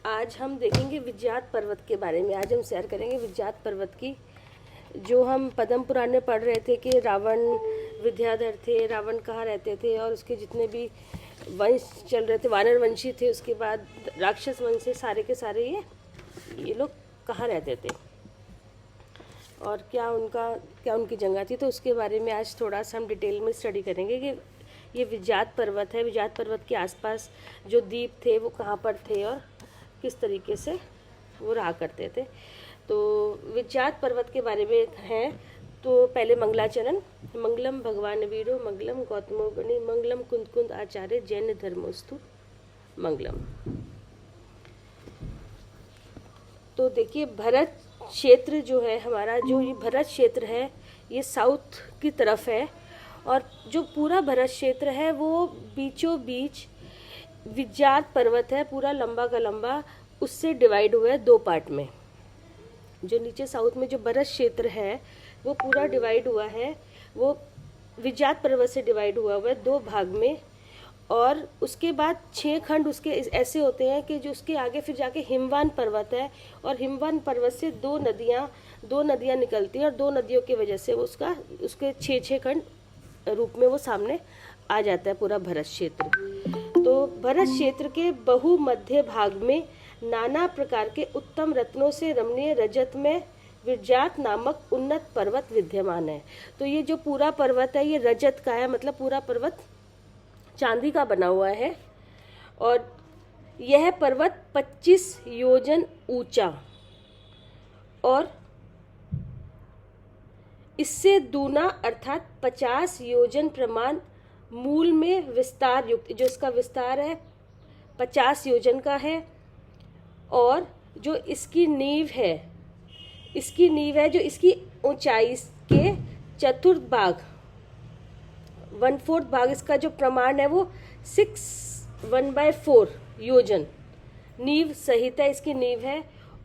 आज हम देखेंगे विज्ञात पर्वत के बारे में। आज हम शेयर करेंगे विज्ञात पर्वत की, जो हम पद्म पुराण में पढ़ रहे थे कि रावण विद्याधर थे, रावण कहाँ रहते थे और उसके जितने भी वंश चल रहे थे, वानर वंशी थे, उसके बाद राक्षस वंश से सारे के सारे ये लोग कहाँ रहते थे और क्या उनकी जगह थी। तो उसके बारे में आज थोड़ा सा हम डिटेल में स्टडी करेंगे कि ये विज्ञात पर्वत है। विज्ञात पर्वत के आसपास जो द्वीप थे वो कहाँ पर थे और किस तरीके से वो रहा करते थे। तो विज्ञात पर्वत के बारे में है तो पहले मंगलाचरण। मंगलम भगवान वीरो मंगलम गौतमो गणि मंगलम कुंद कुंद आचार्य जैन धर्मोस्तु मंगलम। तो देखिए, भरत क्षेत्र जो है हमारा, जो ये भरत क्षेत्र है ये साउथ की तरफ है और जो पूरा भरत क्षेत्र है वो बीचों बीच विज्ञात पर्वत है, पूरा लंबा का लंबा, उससे डिवाइड हुआ है दो पार्ट में। जो नीचे साउथ में जो भरत क्षेत्र है वो पूरा डिवाइड हुआ है, वो विज्ञात पर्वत से डिवाइड हुआ है दो भाग में। और उसके बाद 6 खंड उसके ऐसे होते हैं कि जो उसके आगे फिर जाके हिमवान पर्वत है और हिमवान पर्वत से दो नदियाँ निकलती हैं और दो नदियों की वजह से वो उसके 6 खंड रूप में वो सामने आ जाता है पूरा भरत क्षेत्र। तो भरत क्षेत्र के बहुमध्य भाग में नाना प्रकार के उत्तम रत्नों से रमणीय रजत में विज्ञात नामक उन्नत पर्वत विद्यमान है। तो ये जो पूरा पर्वत है ये रजत का है, मतलब पूरा पर्वत चांदी का बना हुआ है और यह पर्वत 25 योजन ऊंचा और इससे दूना अर्थात 50 योजन प्रमाण मूल में विस्तार युक्त, जो इसका विस्तार है 50 योजन का है। और जो इसकी नींव है जो इसकी ऊंचाई के चतुर्थ भाग 1/4 भाग इसका जो प्रमाण है वो 1/4 योजन नींव सहित है, इसकी नींव है।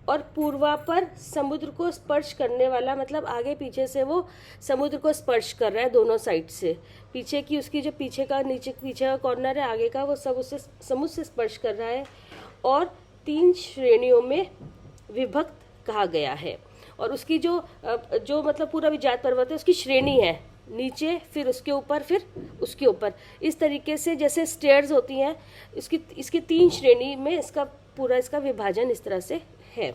और पूर्वापर समुद्र को स्पर्श करने वाला, मतलब आगे पीछे से वो समुद्र को स्पर्श कर रहा है दोनों साइड से। पीछे की उसकी जो पीछे का कॉर्नर है आगे का, वो सब उससे समुद्र से स्पर्श कर रहा है और 3 श्रेणियों में विभक्त कहा गया है। और उसकी जो मतलब पूरा विज्ञात पर्वत है उसकी श्रेणी है, नीचे फिर उसके ऊपर फिर उसके ऊपर, इस तरीके से जैसे स्टेयर्स होती हैं इसकी 3 श्रेणी में इसका विभाजन इस तरह से है।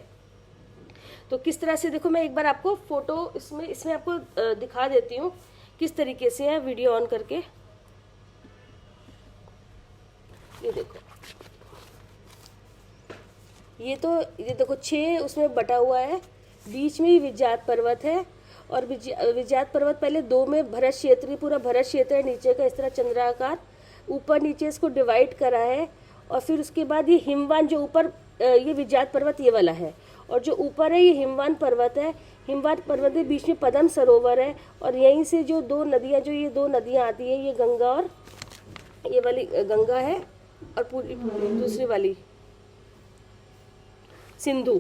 तो किस तरह से, देखो मैं एक बार आपको फोटो इसमें आपको दिखा देती हूँ किस तरीके से है, वीडियो ऑन करके। ये देखो, ये देखो 6 उसमें बटा हुआ है, बीच में ही विज्ञात पर्वत है। और विज्ञात पर्वत पहले 2 में भरत क्षेत्र, पूरा भरत क्षेत्र है नीचे का इस तरह चंद्राकार, ऊपर नीचे इसको डिवाइड करा है। और फिर उसके बाद ये हिमवान, जो ऊपर ये विज्ञात पर्वत ये वाला है और जो ऊपर है ये हिमवान पर्वत है। हिमवान पर्वत के बीच में पद्म सरोवर है और यहीं से जो 2 नदियाँ आती है, ये गंगा और ये वाली गंगा है और पूरी दूसरी वाली सिंधु,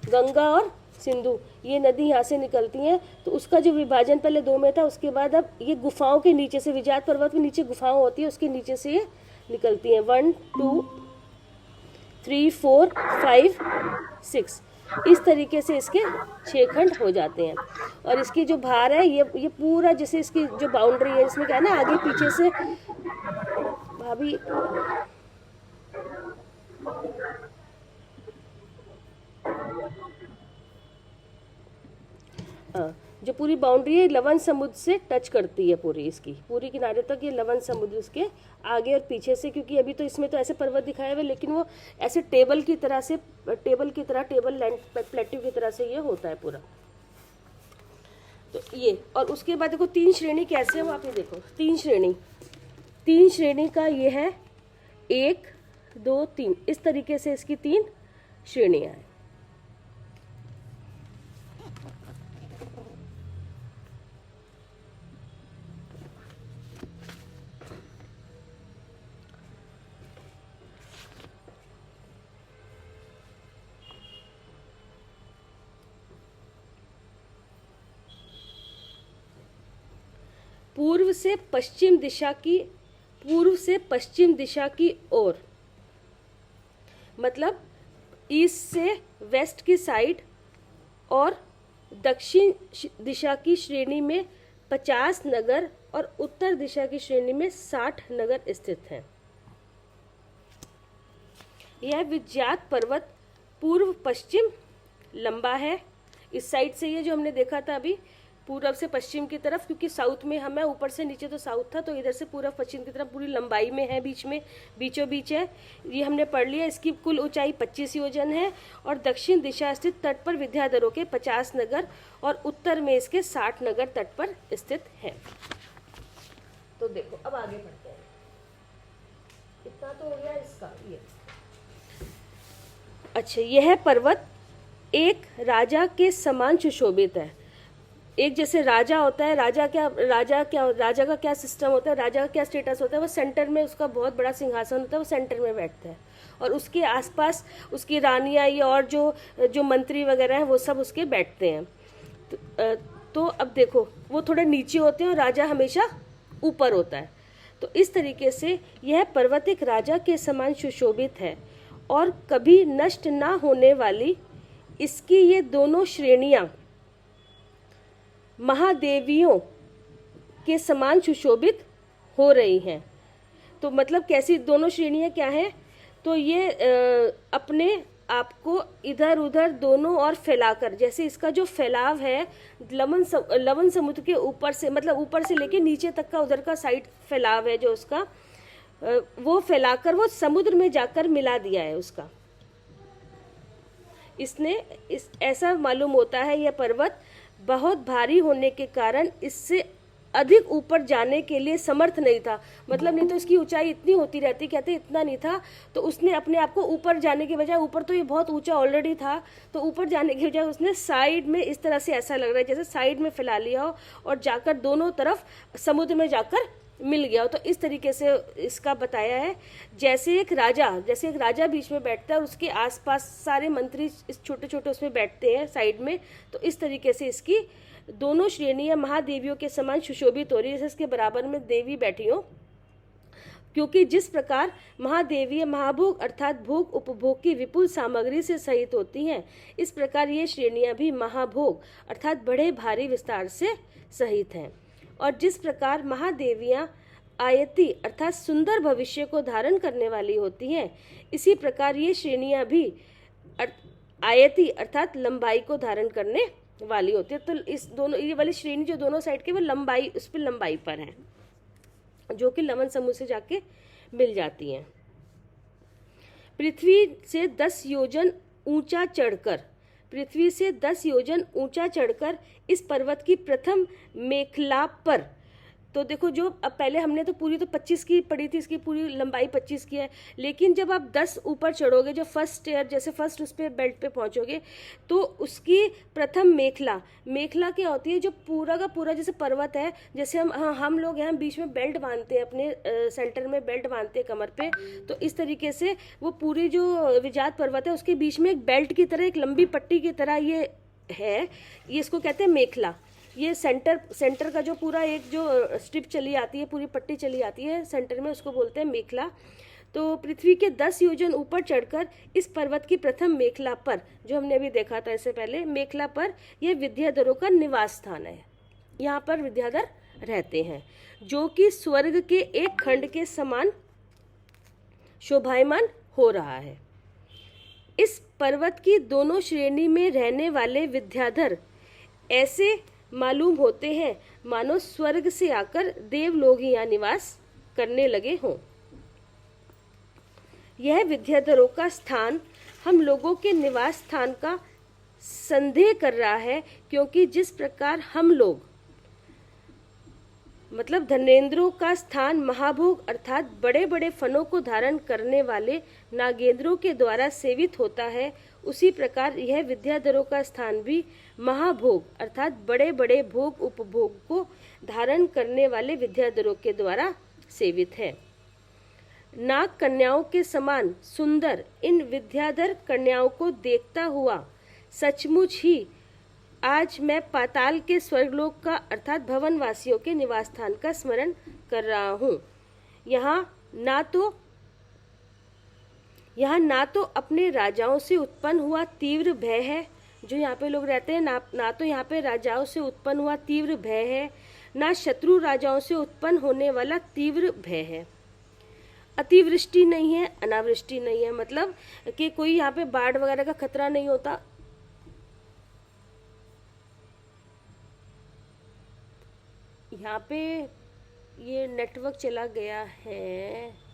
गंगा और सिंधु, ये नदी यहाँ से निकलती हैं। तो उसका जो विभाजन पहले 2 में था, उसके बाद अब ये गुफाओं के नीचे से, विज्ञात पर्वत में नीचे गुफाओं होती है, उसके नीचे से ये निकलती हैं। 1 2 3 4 5 6 इस तरीके से इसके 6 खंड हो जाते हैं। और इसकी जो भार है ये पूरा, जैसे इसकी जो बाउंड्री है इसमें क्या है ना, आगे पीछे से भाभी जो पूरी बाउंड्री है लवण समुद्र से टच करती है, पूरी किनारे तक ये लवण समुद्र इसके आगे और पीछे से, क्योंकि अभी तो इसमें तो ऐसे पर्वत दिखाए हुए लेकिन वो ऐसे टेबल लैंड प्लेट्यू की तरह से ये होता है पूरा। तो ये, और उसके बाद देखो 3 श्रेणी कैसे है वो आप ये देखो, 3 श्रेणी का ये है, 1 2 3 इस तरीके से इसकी 3 श्रेणियां हैं। पूर्व से पश्चिम दिशा की ओर, मतलब ईस्ट से वेस्ट की साइड और दक्षिण दिशा की श्रेणी में 50 नगर और उत्तर दिशा की श्रेणी में 60 नगर स्थित हैं। यह विख्यात पर्वत पूर्व पश्चिम लंबा है। इस साइड से ये जो हमने देखा था अभी पूर्व से पश्चिम की तरफ, क्योंकि साउथ में हमें ऊपर से नीचे तो साउथ था, तो इधर से पूर्व पश्चिम की तरफ पूरी लंबाई में है, बीच में बीचों बीच है। ये हमने पढ़ लिया। इसकी कुल ऊंचाई 25 योजन है और दक्षिण दिशा स्थित तट पर विद्याधरों के 50 नगर और उत्तर में इसके 60 नगर तट पर स्थित है। तो देखो अब आगे बढ़ते हैं। इतना तो हो गया इसका ये। अच्छा, यह पर्वत एक राजा के समान सुशोभित है। एक जैसे राजा होता है, राजा का क्या सिस्टम होता है, राजा का क्या स्टेटस होता है, वो सेंटर में उसका बहुत बड़ा सिंहासन होता है, वो सेंटर में बैठता है और उसके आसपास उसकी रानियाँ या और जो मंत्री वगैरह हैं वो सब उसके बैठते हैं। तो अब देखो वो थोड़े नीचे होते हैं और राजा हमेशा ऊपर होता है। तो इस तरीके से यह पर्वत एक राजा के समान सुशोभित है और कभी नष्ट ना होने वाली इसकी ये दोनों श्रेणियाँ महादेवियों के समान सुशोभित हो रही हैं। तो मतलब कैसी दोनों श्रेणियाँ क्या हैं? तो ये अपने आप को इधर उधर दोनों ओर फैलाकर, जैसे इसका जो फैलाव है लवण समुद्र के ऊपर से, मतलब ऊपर से लेके नीचे तक का उधर का साइड फैलाव है जो उसका, वो फैलाकर वो समुद्र में जाकर मिला दिया है उसका। ऐसा मालूम होता है यह पर्वत बहुत भारी होने के कारण इससे अधिक ऊपर जाने के लिए समर्थ नहीं था। मतलब नहीं तो इसकी ऊंचाई इतनी होती रहती, कहते इतना नहीं था, तो उसने अपने आप को ऊपर जाने के बजाय, ऊपर तो ये बहुत ऊंचा ऑलरेडी था, तो ऊपर जाने के बजाय उसने साइड में, इस तरह से ऐसा लग रहा है जैसे साइड में फैला लिया हो और जाकर दोनों तरफ समुद्र में जाकर मिल गया हो। तो इस तरीके से इसका बताया है। जैसे एक राजा बीच में बैठता है और उसके आसपास सारे मंत्री इस छोटे छोटे उसमें बैठते हैं साइड में, तो इस तरीके से इसकी दोनों श्रेणियां महादेवियों के समान सुशोभित हो रही है, जैसे इसके बराबर में देवी बैठी हो। क्योंकि जिस प्रकार महादेवीय महाभोग अर्थात भोग उपभोग की विपुल सामग्री से सहित होती हैं, इस प्रकार ये श्रेणियां भी महाभोग अर्थात बड़े भारी विस्तार से सहित हैं। और जिस प्रकार महादेवियां आयति अर्थात सुंदर भविष्य को धारण करने वाली होती हैं, इसी प्रकार ये श्रेणियां भी आयति अर्थात लंबाई को धारण करने वाली होती है। तो इस दोनों ये वाली श्रेणी जो दोनों साइड के वो लंबाई, उस पर लंबाई पर है, जो कि लवण समूह से जाके मिल जाती हैं। पृथ्वी से 10 योजन ऊंचा चढ़कर इस पर्वत की प्रथम मेखला पर, तो देखो जो अब पहले हमने तो पूरी तो 25 की पढ़ी थी, इसकी पूरी लंबाई 25 की है, लेकिन जब आप 10 ऊपर चढ़ोगे, जो फर्स्ट स्टेयर जैसे फर्स्ट उस पर बेल्ट पे पहुंचोगे, तो उसकी प्रथम मेखला क्या होती है? जो पूरा का पूरा जैसे पर्वत है, जैसे हम लोग यहाँ बीच में बेल्ट बांधते हैं, अपने सेंटर में बेल्ट बांधते हैं कमर पे, तो इस तरीके से वो पूरी जो विख्यात पर्वत है उसके बीच में एक बेल्ट की तरह, एक लंबी पट्टी की तरह ये है, ये इसको कहते हैं मेखला। ये सेंटर का जो पूरा एक जो स्ट्रिप चली आती है, पूरी पट्टी चली आती है सेंटर में, उसको बोलते हैं मेखला। तो पृथ्वी के 10 योजन ऊपर चढ़कर इस पर्वत की प्रथम मेखला पर, जो हमने अभी देखा था इससे पहले, मेखला पर यह विद्याधरों का निवास स्थान है। यहाँ पर विद्याधर रहते हैं, जो कि स्वर्ग के एक खंड के समान शोभायमान हो रहा है। इस पर्वत की दोनों श्रेणी में रहने वाले विद्याधर ऐसे मालूम होते हैं मानो स्वर्ग से आकर देवलोग यहाँ निवास करने लगे हों। यह विद्याधरों का स्थान हम लोगों के निवास स्थान का संदेह कर रहा है, क्योंकि जिस प्रकार हम लोग, मतलब धनेंद्रों का स्थान महाभोग अर्थात बड़े बड़े फलों को धारण करने वाले नागेंद्रों के द्वारा सेवित होता है, उसी प्रकार यह विद्याधरों का स्थान भी महाभोग अर्थात बड़े बड़े भोग उपभोग को धारण करने वाले विद्याधरों के द्वारा सेवित है। नाग कन्याओं के समान सुंदर इन विद्याधर कन्याओं को देखता हुआ सचमुच ही आज मैं पाताल के स्वर्गलोक का अर्थात भवनवासियों के निवास स्थान का स्मरण कर रहा हूँ। यहाँ ना तो यहाँ ना तो अपने राजाओं से उत्पन्न हुआ तीव्र भय है, जो यहाँ पे लोग रहते हैं ना तो यहाँ पे राजाओं से उत्पन्न हुआ तीव्र भय है, ना शत्रु राजाओं से उत्पन्न होने वाला तीव्र भय है। अतिवृष्टि नहीं है, अनावृष्टि नहीं है, मतलब कि कोई यहाँ पे बाढ़ वगैरह का खतरा नहीं होता। यहाँ पे ये नेटवर्क चला गया है।